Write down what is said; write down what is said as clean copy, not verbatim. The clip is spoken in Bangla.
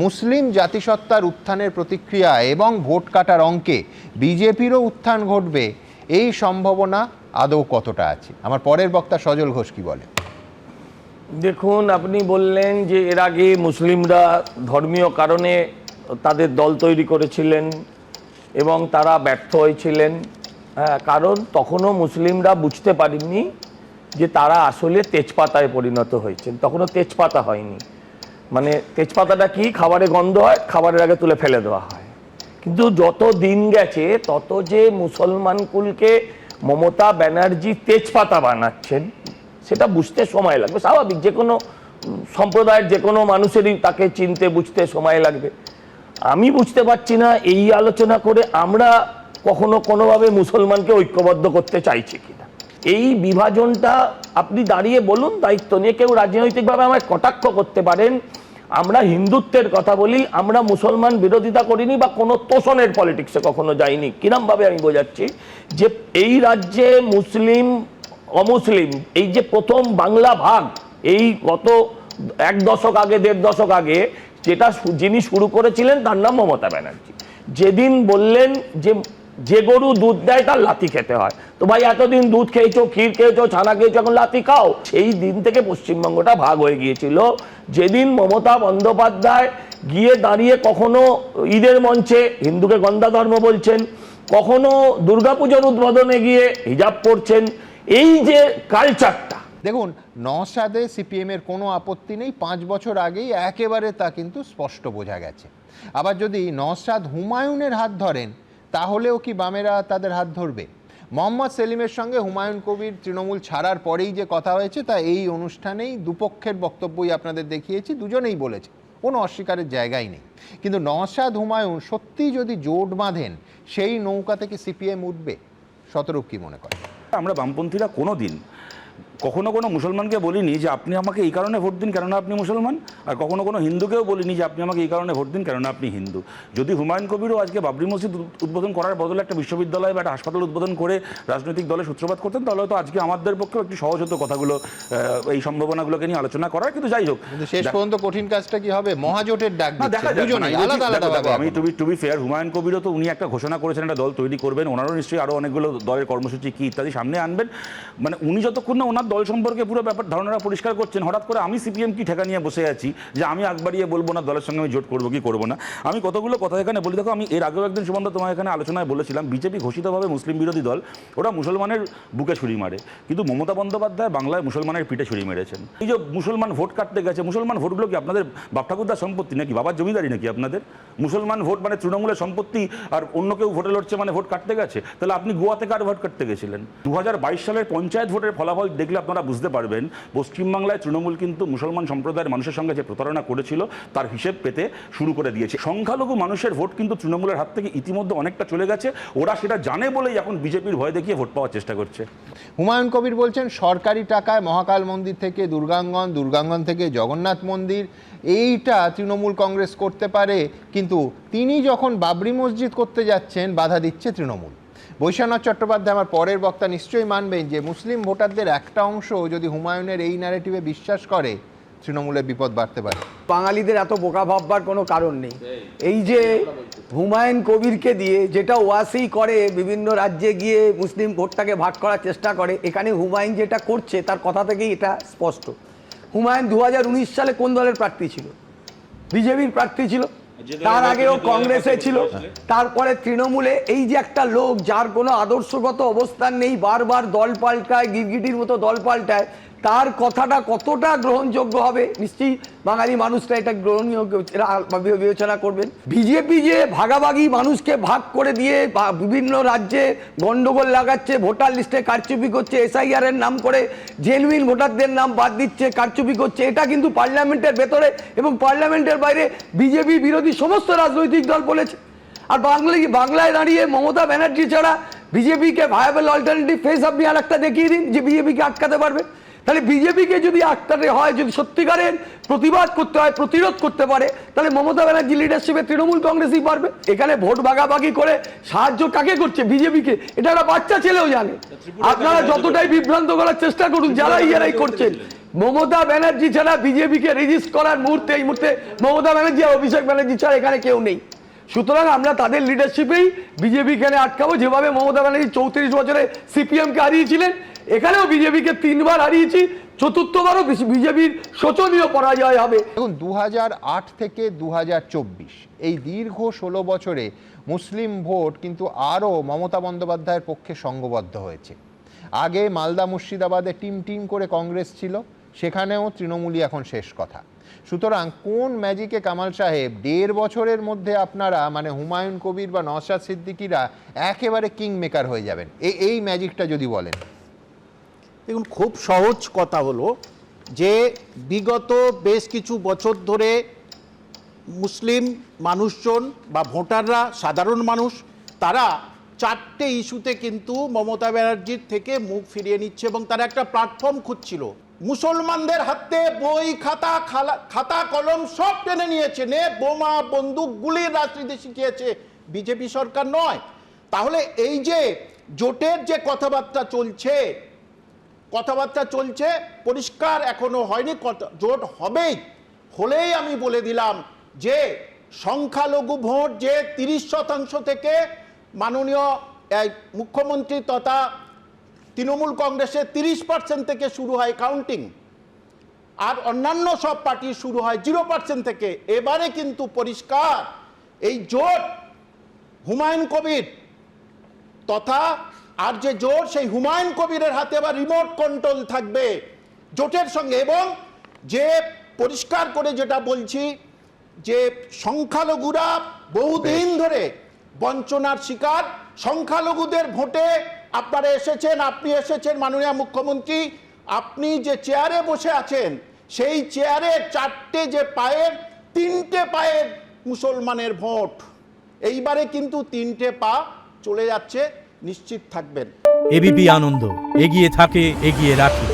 মুসলিম জাতিসত্তার উত্থানের প্রতিক্রিয়া এবং ভোট কাটার অঙ্কে বিজেপিরও উত্থান ঘটবে, এই সম্ভাবনা আদৌ কতটা আছে? আমার পরের বক্তা সজল ঘোষ কি বলে? দেখুন, আপনি বললেন যে এর আগে মুসলিমরা ধর্মীয় কারণে তাদের দল তৈরি করেছিলেন এবং তারা ব্যর্থ হয়েছিলেন। কারণ তখনও মুসলিমরা বুঝতে পারেননি যে তারা আসলে তেজপাতায় পরিণত হয়েছেন। তখনও তেজপাতা হয়নি। মানে তেজপাতাটা কি, খাবারে গন্ধ হয়, খাবারের আগে তুলে ফেলে দেওয়া হয়। কিন্তু যত দিন গেছে তত যে মুসলমান কুলকে মমতা ব্যানার্জি তেজপাতা বানাচ্ছেন সেটা বুঝতে সময় লাগবে। স্বাভাবিক, যে কোনো সম্প্রদায়ের যে কোনো মানুষেরই তাকে চিনতে বুঝতে সময় লাগবে। আমি বুঝতে পারছি না এই আলোচনা করে আমরা কখনো কোনোভাবে মুসলমানকে ঐক্যবদ্ধ করতে চাইছি কিনা। এই বিভাজনটা আপনি দাঁড়িয়ে বলুন, দায়িত্ব নিয়ে কেউ রাজনৈতিকভাবে আমায় কটাক্ষ করতে পারেন। আমরা হিন্দুত্বের কথা বলি, আমরা মুসলমান বিরোধিতা করিনি বা কোনো তোষণের পলিটিক্সে কখনো যাইনি। কিরমভাবে আমি বোঝাচ্ছি যে এই রাজ্যে মুসলিম অমুসলিম, এই যে প্রথম বাংলা ভাগ, এই গত 1 দশক আগে 1.5 দশক আগে যেটা যিনি শুরু করেছিলেন তার নাম মমতা ব্যানার্জি। যেদিন বললেন যে গরু দুধ দেয় তার লাথি খেতে হয়, তো ভাই এতদিন দুধ খেয়েছো, ক্ষীর খেয়েছো, ছানা খেয়েছো, এখন লাথি খাও। সেই দিন থেকে পশ্চিমবঙ্গটা ভাগ হয়ে গিয়েছিল। যেদিন মমতা বন্দ্যোপাধ্যায় গিয়ে দাঁড়িয়ে কখনো ঈদের মঞ্চে হিন্দুকে গন্ধা ধর্ম বলছেন, কখনো দুর্গাপুজোর উদ্বোধনে গিয়ে হিজাব পরছেন, এই যে কালচারটা। দেখুন, নওশাদে সিপিএমের কোনো আপত্তি নেই, 5 বছর আগেই একেবারে তা কিন্তু স্পষ্ট বোঝা গেছে। আবার যদি নওশাদ হুমায়ুনের হাত ধরেন তাহলেও কি বামেরা তাদের হাত ধরবে? মোহাম্মদ সেলিমের সঙ্গে হুমায়ুন কবির তৃণমূল ছাড়ার পরেই যে কথা হয়েছে তা এই অনুষ্ঠানেই দুপক্ষের বক্তব্যই আপনাদের দেখিয়েছি, দুজনেই বলেছে, কোনো অস্বীকারের জায়গাই নেই। কিন্তু নওশাদ হুমায়ুন সত্যি যদি জোট বাঁধেন সেই নৌকা থেকে সিপিএম উঠবে? শতরূপ কি মনে করে? আমরা বামপন্থীরা কোনো দিন কখনো কোনো মুসলমানকে বলিনি যে আপনি আমাকে এই কারণে ভোট দিন কেননা আপনি মুসলমান, আর কখনো কোনো হিন্দুকেও বলিনি যে আপনি আমাকে এই কারণে ভোট দিন কেননা আপনি হিন্দু। যদি হুমায়ুন কবিরও আজকে বাবরি মসজিদ উদ্বোধন করার বদলে একটা বিশ্ববিদ্যালয় বা একটা হাসপাতাল উদ্বোধন করে রাজনৈতিক দলের সূত্রপাত করতেন, তাহলে হয়তো আজকে আমাদের পক্ষেও একটু সহজ হতো কথাগুলো, এই সম্ভাবনাগুলোকে নিয়ে আলোচনা করার। কিন্তু যাই হোক, শেষ পর্যন্ত কঠিন কাজটা কি হবে? মহাজোটের ডাক আমি টু বি ফেয়ার, হুমায়ুন কবিরও তো উনি একটা ঘোষণা করেছেন একটা দল তৈরি করবেন, ওনারও নিশ্চয়ই আরও অনেকগুলো দলের কর্মসূচি কি ইত্যাদি সামনে আনবেন। মানে উনি যতক্ষণ না ওনার দল সম্পর্কে পুরো ব্যাপার ধারণাটা পরিষ্কার করছেন, হঠাৎ করে আমি সিপিএম কি ঠেকা নিয়ে বসে আছি যে আমি আগ বাড়িয়ে বলবো না দলের সঙ্গে আমি জোট করবো কি করবো না। আমি কতগুলো কথা এখানে বলি। দেখো, আমি এর আগেও একদিন সুমন্ত তোমার এখানে আলোচনায় বলেছিলাম, বিজেপি ঘোষিতভাবে মুসলিম বিরোধী দল, ওরা মুসলমানের বুকে ছুরি মারে, কিন্তু মমতা বন্দ্যোপাধ্যায় বাংলায় মুসলমানের পিঠে ছুরি মেরেছেন। এই যে মুসলমান ভোট কাটতে গেছে, মুসলমান ভোটগুলো কি আপনাদের বাপ ঠাকুরদার সম্পত্তি নাকি, বাবার জমিদারি নাকি আপনাদের? মুসলমান ভোট মানে তৃণমূলের সম্পত্তি, আর অন্য কেউ ভোটে লড়ছে মানে ভোট কাটতে গেছে? তাহলে আপনি গোয়াতে কার ভোট কাটতে গেছিলেন? 2022 সালের পঞ্চায়েত ভোটের ফলাফল দেখলে আপনারা বুঝতে পারবেন পশ্চিমবাংলায় তৃণমূল কিন্তু মুসলমান সম্প্রদায়ের মানুষের সঙ্গে যে প্রতারণা করেছিল তার হিসেব পেতে শুরু করে দিয়েছে। সংখ্যালঘু মানুষের ভোট কিন্তু তৃণমূলের হাত থেকে ইতিমধ্যে অনেকটা চলে গেছে, ওরা সেটা জানে বলেই এখন বিজেপির ভয় দেখিয়ে ভোট পাওয়ার চেষ্টা করছে। হুমায়ুন কবির বলছেন সরকারি টাকায় মহাকাল মন্দির থেকে দুর্গাঙ্গন, দুর্গাঙ্গন থেকে জগন্নাথ মন্দির, এইটা তৃণমূল কংগ্রেস করতে পারে, কিন্তু তিনি যখন বাবরি মসজিদ করতে যাচ্ছেন বাধা দিচ্ছে তৃণমূল। বৈশ্বনাথ চট্টোপাধ্যায়, আমার পরের বক্তা, নিশ্চয়ই মানবেন যে মুসলিম ভোটারদের একটা অংশ যদি হুমায়ুনের এই ন্যারেটিভে বিশ্বাস করে তৃণমূলের বিপদ বাড়তে পারে। বাঙালিদের এত বোকা ভাববার কোনো কারণ নেই। এই যে হুমায়ুন কবিরকে দিয়ে যেটা ওয়াসি করে, বিভিন্ন রাজ্যে গিয়ে মুসলিম ভোটটাকে ভাগ করার চেষ্টা করে, এখানে হুমায়ুন যেটা করছে তার কথা থেকেই এটা স্পষ্ট। হুমায়ুন 2019 সালে কোন দলের প্রার্থী ছিল? বিজেপির প্রার্থী ছিল। তার আগেও কংগ্রেসে ছিল, তারপরে তৃণমূলে। এই যে একটা লোক যার কোনো আদর্শগত অবস্থান নেই, বারবার দল পাল্টায়, গিরগিটির মতো দল পাল্টায়, তার কথাটা কতটা গ্রহণযোগ্য হবে নিশ্চয়ই বাঙালি মানুষরা এটা গ্রহণীয় বিবেচনা করবেন। বিজেপি যে ভাগাভাগি মানুষকে ভাগ করে দিয়ে বিভিন্ন রাজ্যে গন্ডগোল লাগাচ্ছে, ভোটার লিস্টে কারচুপি করছে, এসআইআর এর নাম করে জেনুইন ভোটারদের নাম বাদ দিচ্ছে, কারচুপি করছে, এটা কিন্তু পার্লামেন্টের ভেতরে এবং পার্লামেন্টের বাইরে বিজেপি বিরোধী সমস্ত রাজনৈতিক দল বলেছে। আর বাংলায় দাঁড়িয়ে মমতা ব্যানার্জি ছাড়া বিজেপিকে ভায়াবল অল্টারনেটিভ ফেস আপনি আর একটা দেখিয়ে দিন যে বিজেপিকে আটকাতে পারবে। তাহলে বিজেপিকে যদি আটকাতে হয়, যদি সত্যিকারের প্রতিবাদ করতে হয়, প্রতিরোধ করতে পারে, তাহলে মমতা ব্যানার্জি লিডারশিপে তৃণমূল কংগ্রেসই পারবে। এখানে ভোট ভাগাভাগি করে সাহায্য কাকে করছে? বিজেপিকে। এটা একটা বাচ্চা ছেলেও জানে। আপনারা যতটাই বিভ্রান্ত করার চেষ্টা করুন, যারা ইয়ারাই করছেন, মমতা ব্যানার্জি ছাড়া বিজেপিকে রেজিস্ট করার মুহূর্তে এই মুহূর্তে মমতা ব্যানার্জি আর অভিষেক ব্যানার্জি ছাড়া এখানে কেউ নেই। সুতরাং আমরা তাদের লিডারশিপেই বিজেপি এখানে আটকাবো। যেভাবে মমতা ব্যানার্জি 34 বছরে সিপিএমকে হারিয়েছিলেন, এখানেও বিজেপিকে 3 বার হারিয়েছি, চতুর্থবারও বিজেপির শোচনীয় পরাজয় হবে। দেখুন 2008 থেকে 2024 এই দীর্ঘ 16 বছরে মুসলিম ভোট কিন্তু আরও মমতা বন্দ্যোপাধ্যায়ের পক্ষে সঙ্গবদ্ধ হয়েছে। আগে মালদা মুর্শিদাবাদে টিম করে কংগ্রেস ছিল, সেখানেও তৃণমূলই এখন শেষ কথা। সুতরাং কোন ম্যাজিকে কামাল সাহেব 1.5 বছরের মধ্যে আপনারা মানে হুমায়ুন কবির বা নওশাদ সিদ্দিকীরা একেবারে কিং মেকার হয়ে যাবেন, এই ম্যাজিকটা যদি বলেন। দেখুন, খুব সহজ কথা হলো যে বিগত বেশ কিছু বছর ধরে মুসলিম মানুষজন বা ভোটাররা, সাধারণ মানুষ, তারা 4টে ইস্যুতে কিন্তু মমতা ব্যানার্জির থেকে মুখ ফিরিয়ে নিচ্ছে এবং তারা একটা প্ল্যাটফর্ম খুঁজছিল। মুসলমানদের হাতে বই খাতা কলম সব টেনে নিয়েছে, বোমা বন্দুক গুলির রাজনীতি শিখিয়েছে বিজেপি সরকার নয়। তাহলে এই যে জোটের যে কথাবার্তা চলছে পরিষ্কার এখনো হয়নি, জোট হলেই আমি বলে দিলাম যে সংখ্যালঘু ভোট যে 30% থেকে মাননীয় মুখ্যমন্ত্রী তথা তৃণমূল কংগ্রেসের 30% থেকে শুরু হয় কাউন্টিং, আর অন্যান্য সব পার্টি শুরু হয় 0% থেকে। এবারে কিন্তু পরিষ্কার এই জোট হুমায়ুন কবির তথা আর যে জোট, সেই হুমায়ুন কবিরের হাতে আবার রিমোট কন্ট্রোল থাকবে জোটের সঙ্গে। এবং যে পরিষ্কার করে যেটা বলছি যে সংখ্যালঘুরা বহুদিন ধরে বঞ্চনার শিকার, সংখ্যালঘুদের ভোটে আপনারা এসেছেন, আপনি এসেছেন মাননীয় মুখ্যমন্ত্রী, আপনি যে চেয়ারে বসে আছেন সেই চেয়ারে 4টে যে পায়ের, 3টে পায়ের মুসলমানের ভোট। এইবারে কিন্তু 3টে পা চলে যাচ্ছে, নিশ্চিত থাকবেন। এবিপি আনন্দ, এগিয়ে থাকে, এগিয়ে রাখে।